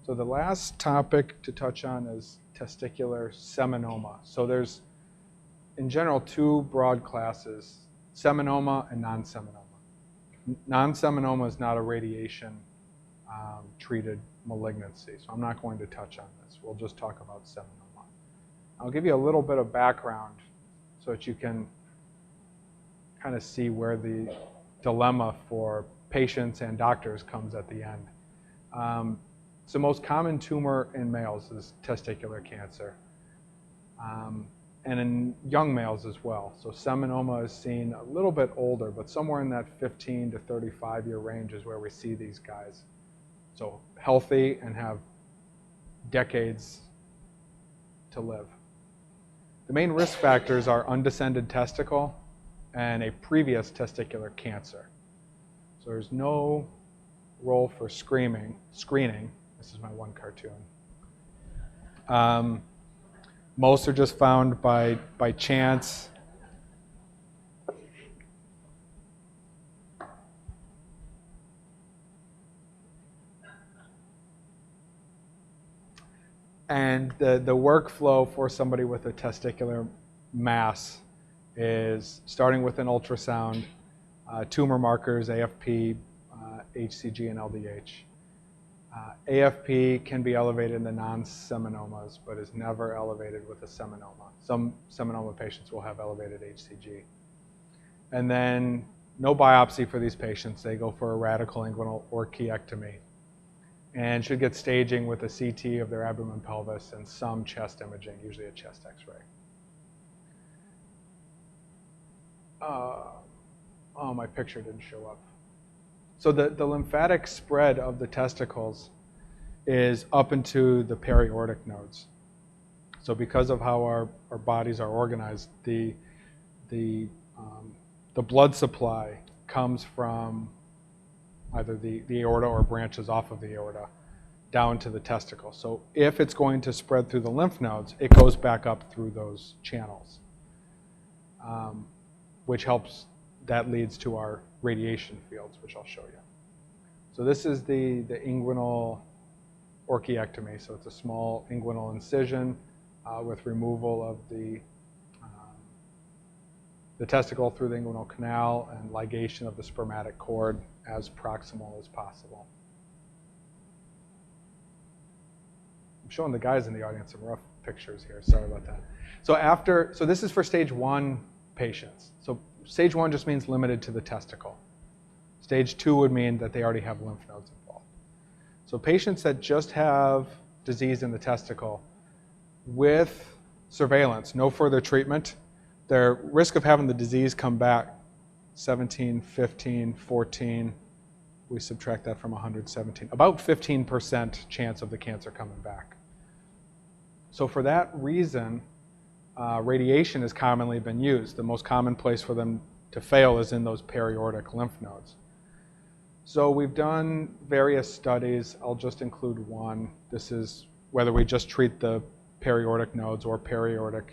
So the last topic to touch on is testicular seminoma. So there's, in general, two broad classes, seminoma and non-seminoma. Non-seminoma is not a radiation treated malignancy, so I'm not going to touch on this. We'll just talk about seminoma. I'll give you a little bit of background so that you can kind of see where the dilemma for patients and doctors comes at the end. So the most common tumor in males is testicular cancer, and in young males as well. So seminoma is seen a little bit older, but somewhere in that 15 to 35 year range is where we see these guys. So healthy and have decades to live. The main risk factors are undescended testicle and a previous testicular cancer. So there's no role for screening. This is my one cartoon. Most are just found by chance. And the workflow for somebody with a testicular mass is starting with an ultrasound, tumor markers, AFP, HCG, and LDH. AFP can be elevated in the non-seminomas, but is never elevated with a seminoma. Some seminoma patients will have elevated HCG. And then no biopsy for these patients. They go for a radical inguinal orchiectomy and should get staging with a CT of their abdomen, pelvis, and some chest imaging, usually a chest x-ray. Oh, my picture didn't show up. So the lymphatic spread of the testicles is up into the periaortic nodes. So because of how our bodies are organized, the blood supply comes from either the aorta or branches off of the aorta down to the testicle. So if it's going to spread through the lymph nodes, it goes back up through those channels, which helps. That leads to our radiation fields, which I'll show you. So this is the inguinal orchiectomy. So it's a small inguinal incision with removal of the testicle through the inguinal canal and ligation of the spermatic cord as proximal as possible. I'm showing the guys in the audience some rough pictures here. Sorry about that. So this is for stage 1 patients. So stage 1 just means limited to the testicle. Stage 2 would mean that they already have lymph nodes involved. So patients that just have disease in the testicle with surveillance, no further treatment, their risk of having the disease come back 17, 15, 14, we subtract that from 117, about 15% chance of the cancer coming back. So for that reason, radiation has commonly been used. The most common place for them to fail is in those periaortic lymph nodes. So we've done various studies. I'll just include one. This is whether we just treat the periaortic nodes or periaortic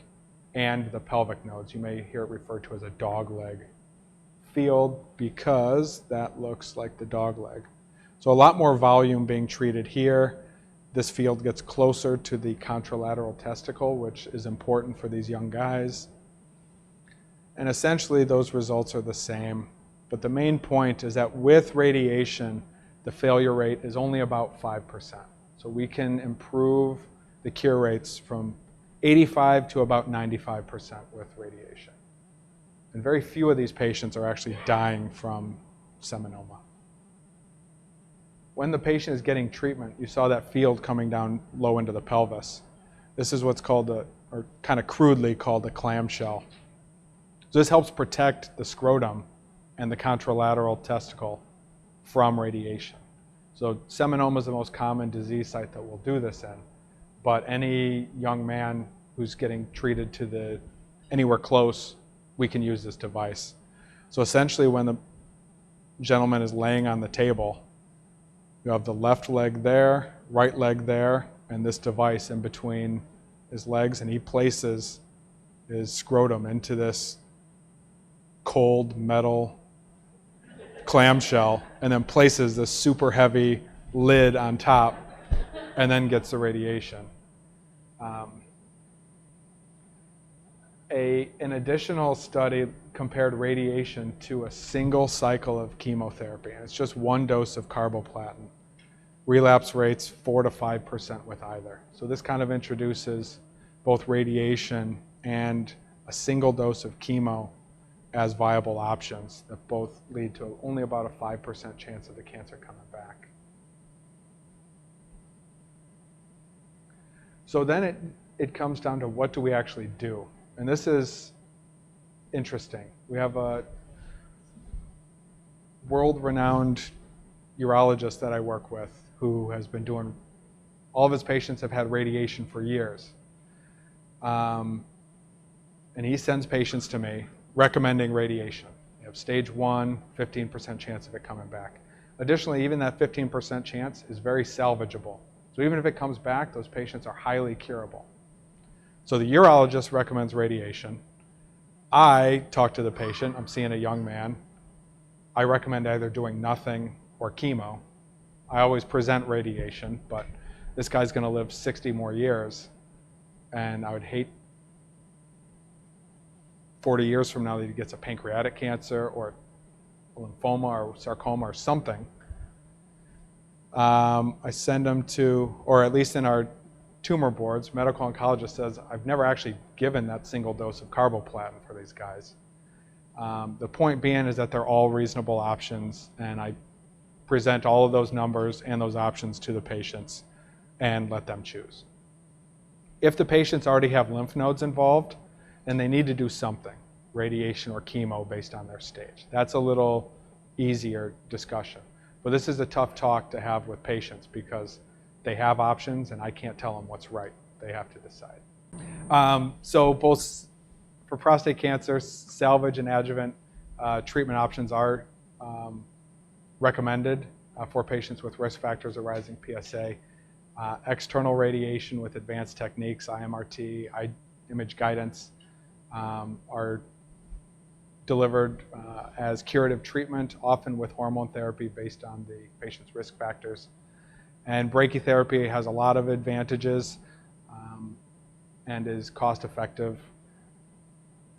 and the pelvic nodes. You may hear it referred to as a dogleg field because that looks like the dogleg. So a lot more volume being treated here. This field gets closer to the contralateral testicle, which is important for these young guys. And essentially those results are the same. But the main point is that with radiation, the failure rate is only about 5%. So we can improve the cure rates from 85 to about 95% with radiation. And very few of these patients are actually dying from seminoma. When the patient is getting treatment, you saw that field coming down low into the pelvis. This is what's called, or kind of crudely called, the clamshell. So this helps protect the scrotum and the contralateral testicle from radiation. So seminoma is the most common disease site that we'll do this in, but any young man who's getting treated to anywhere close, we can use this device. So essentially when the gentleman is laying on the table, you have the left leg there, right leg there, and this device in between his legs, and he places his scrotum into this cold metal clamshell and then places this super heavy lid on top and then gets the radiation. An additional study compared radiation to a single cycle of chemotherapy, and it's just one dose of carboplatin. Relapse rates 4 to 5% with either. So this kind of introduces both radiation and a single dose of chemo as viable options that both lead to only about a 5% chance of the cancer coming back. So then it comes down to what do we actually do? And this is interesting. We have a world-renowned urologist that I work with who has been doing, all of his patients have had radiation for years. And he sends patients to me recommending radiation. You have stage 1, 15% chance of it coming back. Additionally, even that 15% chance is very salvageable. So even if it comes back, those patients are highly curable. So the urologist recommends radiation. I talk to the patient. I'm seeing a young man. I recommend either doing nothing or chemo. I always present radiation, but this guy's going to live 60 more years, and I would hate 40 years from now that he gets a pancreatic cancer or lymphoma or sarcoma or something. I send him to, or at least in our tumor boards, medical oncologist says, I've never actually given that single dose of carboplatin for these guys. The point being is that they're all reasonable options, and I present all of those numbers and those options to the patients and let them choose. If the patients already have lymph nodes involved, then they need to do something, radiation or chemo based on their stage. That's a little easier discussion. But this is a tough talk to have with patients because they have options and I can't tell them what's right. They have to decide. So both for prostate cancer, salvage and adjuvant treatment options are recommended for patients with risk factors arising PSA. External radiation with advanced techniques, IMRT, image guidance, are delivered as curative treatment, often with hormone therapy based on the patient's risk factors. And brachytherapy has a lot of advantages and is cost effective.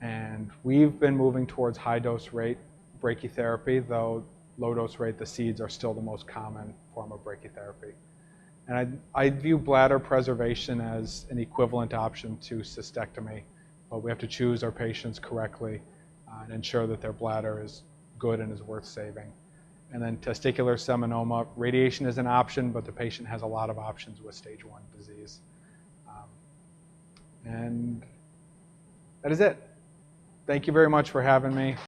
And we've been moving towards high dose rate brachytherapy, though low dose rate, the seeds are still the most common form of brachytherapy. And I view bladder preservation as an equivalent option to cystectomy, but we have to choose our patients correctly and ensure that their bladder is good and is worth saving. And then testicular seminoma, radiation is an option, but the patient has a lot of options with stage 1 disease. And that is it. Thank you very much for having me.